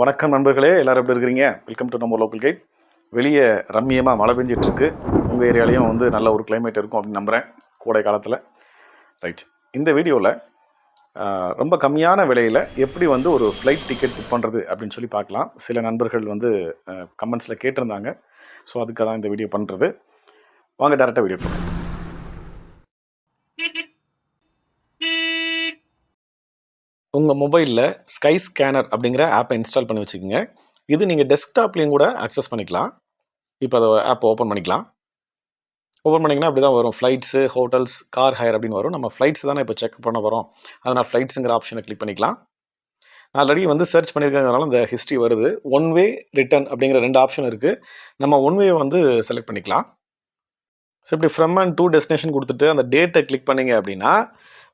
வணக்கம் நண்பர்களே, எல்லோரும் எப்படி இருக்கிறீங்க? வெல்கம் டு நம்ம லோக்கல் கைட். வெளியே ரம்மியமாக மழை பெஞ்சிட்ருக்கு. உங்கள் ஏரியாலையும் வந்து நல்ல ஒரு கிளைமேட் இருக்கும் அப்படின்னு நம்புகிறேன், கோடை காலத்தில். ரைட், இந்த வீடியோவில் ரொம்ப கம்மியான விலையில் எப்படி வந்து ஒரு ஃப்ளைட் டிக்கெட் புக் பண்ணுறது அப்படின்னு சொல்லி பார்க்கலாம். சில நண்பர்கள் வந்து கமெண்ட்ஸில் கேட்டிருந்தாங்க. ஸோ அதுக்காக தான் இந்த வீடியோ பண்ணுறது. வாங்க டேரெக்டாக வீடியோ போகிறோம். உங்கள் மொபைலில் ஸ்கை ஸ்கேனர் அப்படிங்கிற ஆப்பை இன்ஸ்டால் பண்ணி வச்சுக்கோங்க. இது நீங்கள் டெஸ்க்டாப்லேயும் கூட அக்சஸ் பண்ணிக்கலாம். இப்போ அதை ஆப்பை ஓப்பன் பண்ணிக்கலாம். ஓப்பன் பண்ணிங்கன்னா அப்படி தான் வரும். ஃப்ளைட்ஸு, ஹோட்டல்ஸ், கார் ஹையர் அப்படின்னு வரும். நம்ம ஃப்ளைட்ஸ் தானே இப்போ செக் பண்ண போகிறோம். அதனால் ஃப்ளைட்ஸுங்கிற ஆப்ஷனை கிளிக் பண்ணிக்கலாம். ஆல்ரெடி வந்து சர்ச் பண்ணியிருக்கிறதுனால இந்த ஹிஸ்ட்ரி வருது. ஒன் வே, ரிட்டன் அப்படிங்கிற 2 ஆப்ஷன் இருக்குது. நம்ம ஒன் வே வந்து செலக்ட் பண்ணிக்கலாம். ஸோ இப்படி ஃப்ரம் அண்ட் டூ டெஸ்டினேஷன் கொடுத்துட்டு அந்த டேட்டை கிளிக் பண்ணிங்க அப்படின்னா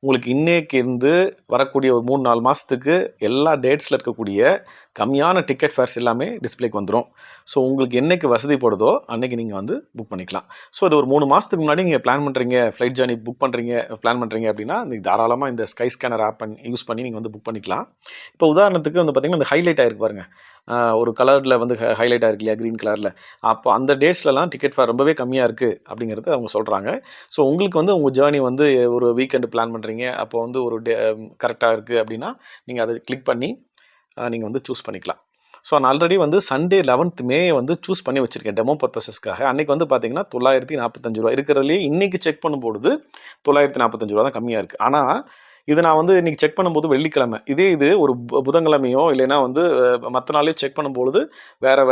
உங்களுக்கு இன்னைக்கு இருந்து வரக்கூடிய ஒரு 3-4 மாதத்துக்கு எல்லா டேட்ஸில் இருக்கக்கூடிய கம்மியான டிக்கெட் ஃபேர்ஸ் எல்லாமே டிஸ்பிளேக்கு வந்துடும். ஸோ உங்களுக்கு என்றைக்கு வசதிப்படுதோ அன்றைக்கி நீங்கள் வந்து புக் பண்ணிக்கலாம். ஸோ அது ஒரு 3 மாதத்துக்கு முன்னாடி நீங்கள் பிளான் பண்ணுறீங்க, ஃப்ளைட் ஜேர்னி புக் பண்ணுறீங்க, பிளான் பண்ணுறீங்க அப்படின்னா நீங்கள் தாராளமாக இந்த ஸ்கை ஸ்கேனர் ஆப் யூஸ் பண்ணி நீங்கள் வந்து புக் பண்ணிக்கலாம். இப்போ உதாரணத்துக்கு வந்து பார்த்திங்கன்னா இந்த ஹைலைட் ஆகிருக்கு பாருங்கள், ஒரு கலரில் வந்து ஹைலைட் ஆகிருக்கு இல்லையா, க்ரீன் கலரில். அப்போ அந்த டேட்ஸ்லலாம் டிக்கெட் ஃபேர் ரொம்பவே கம்மியாக இருக்குது அப்படிங்கிறது அவங்க சொல்கிறாங்க. ஸோ உங்களுக்கு வந்து உங்கள் ஜேர்னி வந்து ஒரு வீக்கெண்டு பிளான் பண்ணுறீங்க, அப்போ வந்து ஒரு கரெக்டாக இருக்குது அப்படின்னா நீங்கள் அதை கிளிக் பண்ணி நீங்கள் வந்து சூஸ் பண்ணிக்கலாம். ஸோ நான் ஆல்ரெடி வந்து சண்டே 11th மே வந்து சூஸ் பண்ணி வச்சுருக்கேன் டெமோ பர்பஸஸ்க்காக. அன்றைக்கி வந்து பார்த்திங்கன்னா $945 இருக்கிறதுலேயே இன்றைக்கி செக் பண்ணும்பொழுது $945 தான் கம்மியாக இருக்குது. ஆனால் இது நான் வந்து இன்றைக்கி செக் பண்ணும்போது வெள்ளிக்கிழமை, இது ஒரு புதன்கிழமையோ இல்லைனா வந்து மற்ற நாளையும் செக் பண்ணும்பொழுது வேறு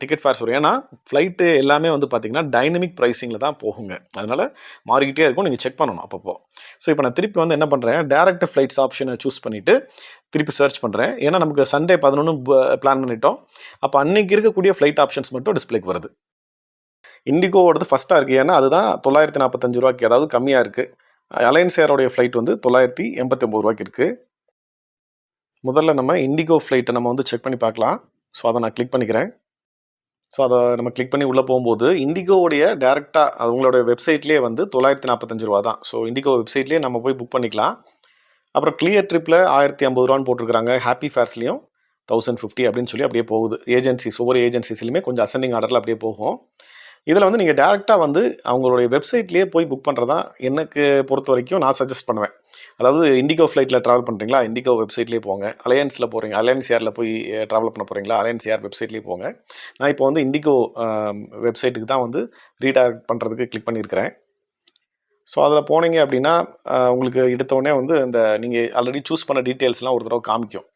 டிக்கெட் ஃபேர்ஸ் வரும். ஏன்னா ஃப்ளைட்டு எல்லாமே வந்து பார்த்திங்கன்னா டைனமிக் ப்ரைஸிங்கில் தான் போகுங்க. அதனால் மாறிக்கிட்டே இருக்கும், நீங்கள் செக் பண்ணணும் அப்பப்போ. ஸோ இப்போ நான் திருப்பி வந்து என்ன பண்ணுறேன், டேரக்ட் ஃப்ளைட்ஸ் ஆப்ஷனை சூஸ் பண்ணிவிட்டு திருப்பி சர்ச் பண்ணுறேன். ஏன்னா நமக்கு சண்டே 11 பிளான் பண்ணிட்டோம். அப்போ அன்றைக்கி இருக்கக்கூடிய ஃப்ளைட் ஆப்ஷன்ஸ் மட்டும் டிஸ்பிளேக்கு வருது. இண்டிகோவோடது ஃபஸ்ட்டாக இருக்குது, ஏன்னா அதுதான் $945, அதாவது கம்மியாக இருக்குது. அலையன்ஸ் ஏரோடைய ஃப்ளைட் வந்து $989 இருக்குது. முதல்ல நம்ம இண்டிகோ ஃப்ளைட்டை நம்ம வந்து செக் பண்ணி பார்க்கலாம். ஸோ அதை நான் கிளிக் பண்ணிக்கிறேன். ஸோ அதை நம்ம கிளிக் பண்ணி உள்ளே போகும்போது இண்டிகோவுடைய டேரெக்டாக அவங்களோட வெப்சைட்லேயே வந்து $945 தான். ஸோ இண்டிகோ வெப்சைட்லேயே நம்ம போய் புக் பண்ணிக்கலாம். அப்புறம் கிளியர் ட்ரிப்பில் $1050 போட்டிருக்கிறாங்க. ஹாப்பி ஃபேர்ஸ்லேயும் 1050 அப்படின்னு சொல்லி அப்படியே போகுது. ஏஜென்சிஸ், ஒவ்வொரு ஏஜென்சிஸ்லையுமே கொஞ்சம் அசெண்டிங் ஆர்டரில் அப்படியே போகும். இதில் வந்து நீங்கள் டேரெக்டாக வந்து அவங்களுடைய வெப்சைட்லேயே போய் புக் பண்ணுறதா எனக்கு பொறுத்த வரைக்கும் நான் சஜஸ்ட் பண்ணுவேன். அதாவது இண்டிகோ ஃப்ளைட்டில் ட்ராவல் பண்ணுறீங்களா, இண்டிகோ வெப்சைட்லேயே போங்க. அலையன்ஸில் போகிறீங்க, அலையன்ஸ் ஏரில் போய் ட்ராவல் பண்ண போகிறீங்களா, அலையன்ஸ் ஏர் வெப்சைட்லேயே போங்க. நான் இப்போ வந்து இண்டிகோ வெப்சைட்டுக்கு தான் வந்து ரீடைரக்ட் பண்ணுறதுக்கு கிளிக் பண்ணியிருக்கிறேன். ஸோ அதில் போனீங்க அப்படின்னா உங்களுக்கு எடுத்தோடனே வந்து இந்த நீங்கள் ஆல்ரெடி சூஸ் பண்ண டீட்டெயில்ஸ்லாம் ஒரு தடவை காமிக்கும்.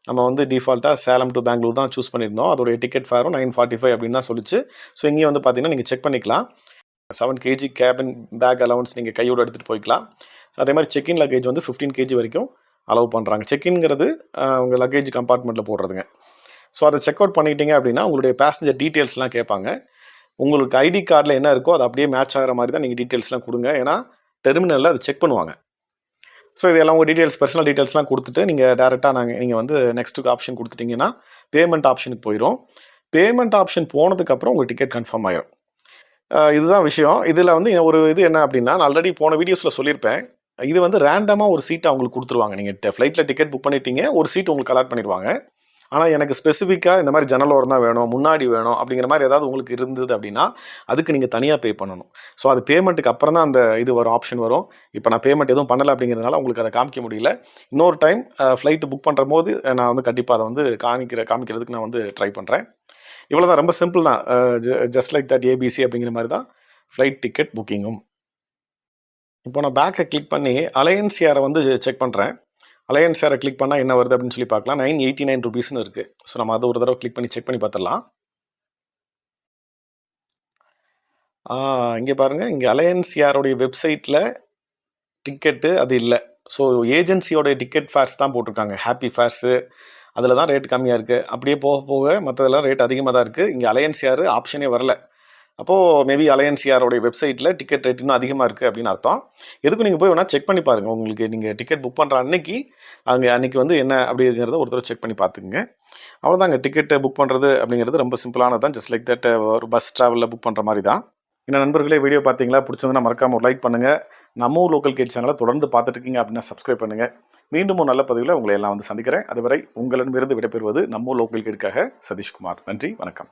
நம்ம வந்து டிஃபால்ட்டாக சேலம் டு பெங்களூர் தான் சூஸ் பண்ணியிருந்தோம். அதோடைய டிக்கெட் ஃபேரும் 945 அப்படின்னு தான் சொல்லிச்சு. ஸோ இங்கேயும் வந்து பார்த்தீங்கன்னா நீங்கள் செக் பண்ணிக்கலாம். 7 kg கேபின் பேக் அலவன்ஸ் நீங்கள் கையோடு எடுத்துகிட்டு போய்க்கலாம். அதே மாதிரி செக்இன் லக்கேஜ் வந்து 15 kg வரைக்கும் அலோவ் பண்ணுறாங்க. செக்இன்ங்கிறது உங்கள் லக்கேஜ் கம்பார்ட்மெண்ட்டில் போடுறதுங்க. ஸோ அதை செக் அவுட் பண்ணிக்கிட்டீங்க அப்படின்னா உங்களுடைய பேசஞ்சர் டீட்டெயில்ஸ்லாம் கேட்பாங்க. உங்களுக்கு ஐடி கார்டில் என்ன இருக்கோ அது அப்படியே மேட்ச் ஆகிற மாதிரி தான் நீங்கள் டீட்டெயில்ஸ்லாம் கொடுங்க. ஏன்னா டெர்மினலில் அதை செக் பண்ணுவாங்க. ஸோ இதெல்லாம் உங்கள் டீட்டெயில்ஸ், பர்சனல் டீட்டெயில்ஸ்லாம் கொடுத்துட்டு நீங்கள் டேரெக்டாக நீங்கள் வந்து நெக்ஸ்ட்டுக்கு ஆப்ஷன் கொடுத்துட்டிங்கன்னா பேமெண்ட் ஆப்ஷனுக்கு போயிடும். பேமெண்ட் ஆப்ஷன் போனதுக்கப்புறம் உங்கள் டிக்கெட் கன்ஃபார்ம் ஆகிடும். இதுதான் விஷயம். இதில் வந்து ஒரு இது என்ன அப்படின்னா, நான் ஆல்ரெடி போன வீடியோஸில் சொல்லியிருப்பேன். இது வந்து ரேண்டமாக ஒரு சீட்டை அவங்களுக்கு கொடுத்துருவாங்க. நீங்கள் ஃப்ளைட்டில் டிக்கெட் புக் பண்ணிட்டீங்க, ஒரு சீட் உங்களுக்கு அலாட் பண்ணிடுவாங்க. ஆனால் எனக்கு ஸ்பெசிஃபிக்காக இந்த மாதிரி ஜன்னல் ஓரம் தான் வேணும், முன்னாடி வேணும் அப்படிங்கிற மாதிரி ஏதாவது உங்களுக்கு இருந்தது அப்படின்னா அதுக்கு நீங்கள் தனியாக பே பண்ணணும். ஸோ அது பேமெண்ட்டுக்கு அப்புறம் தான் அந்த இது வரும், ஆப்ஷன் வரும். இப்போ நான் பேமெண்ட் எதுவும் பண்ணலை அப்படிங்கிறதுனால உங்களுக்கு அதை காமிக்க முடியல. இன்னொரு டைம் ஃப்ளைட்டு புக் பண்ணுற போது நான் வந்து கண்டிப்பாக அதை வந்து காமிக்கிறதுக்கு நான் வந்து ட்ரை பண்ணுறேன். இவ்வளோ தான், ரொம்ப சிம்பிள் தான். ஜஸ்ட் லைக் தட் ஏபிசி அப்படிங்கிற மாதிரி தான் ஃப்ளைட் டிக்கெட் புக்கிங்கும். இப்போ நான் பேக்கை கிளிக் பண்ணி அலையன்ஸ் ஏரை வந்து செக் பண்ணுறேன். அலையன்ஸ் ஏரை கிளிக் பண்ணால் என்ன வருது அப்படின்னு சொல்லி பார்க்கலாம். $989 இருக்குது. ஸோ நம்ம அதை ஒரு தடவை கிளிக் பண்ணி செக் பண்ணி பார்த்துடலாம். இங்கே பாருங்கள், இங்கே அலையன்ஸ் ஏரோடைய வெப்சைட்டில் டிக்கெட்டு அது இல்லை. ஸோ ஏஜென்சியோடைய டிக்கெட் ஃபேர்ஸ் தான் போட்டிருக்காங்க. ஹாப்பி ஃபேர்ஸு அதில் தான் ரேட் கம்மியாக இருக்குது. அப்படியே போக போக மற்றதெல்லாம் ரேட் அதிகமாக தான் இருக்குது. இங்கே அலையன்ஸ் ஏர் ஆப்ஷனே வரல. அப்போது மேபி அலையன்ஸ் ஏரோடைய வெப்சைட்டில் டிக்கெட் ரேட் இன்னும் அதிகமாக இருக்குது அப்படின்னு அர்த்தம். எதுக்கும் நீங்கள் போய் வேணால் செக் பண்ணி பாருங்கள். உங்களுக்கு நீங்கள் டிக்கெட் புக் பண்ணுற அன்றைக்கி வந்து என்ன அப்படிங்கிறத ஒரு தடவை செக் பண்ணி பார்த்துக்குங்க. அவ்வளோதாங்க. டிக்கெட்டை புக் பண்ணுறது அப்படிங்கிறது ரொம்ப சிம்பிளானது தான். ஜஸ்ட் லைக் தட் ஒரு பஸ் ட்ராவலில் புக் பண்ணுற மாதிரி தான். என்ன நண்பர்களே, வீடியோ பார்த்தீங்களா? பிடிச்சிருந்தா மறக்காமல் ஒரு லைக் பண்ணுங்கள். நம்ம லோக்கல் கைட் சேனலை தொடர்ந்து பார்த்துட்டு இருக்கீங்க அப்படின்னா சப்ஸ்கிரைப் பண்ணுங்கள். மீண்டும் ஒரு நல்ல பதிவில் உங்களை எல்லாம் வந்து சந்திக்கிறேன். அதுவரை உங்களிடமிருந்து விடைபெறுவது நம்ம லோக்கல் கைடுக்காக சதீஷ்குமார். நன்றி, வணக்கம்.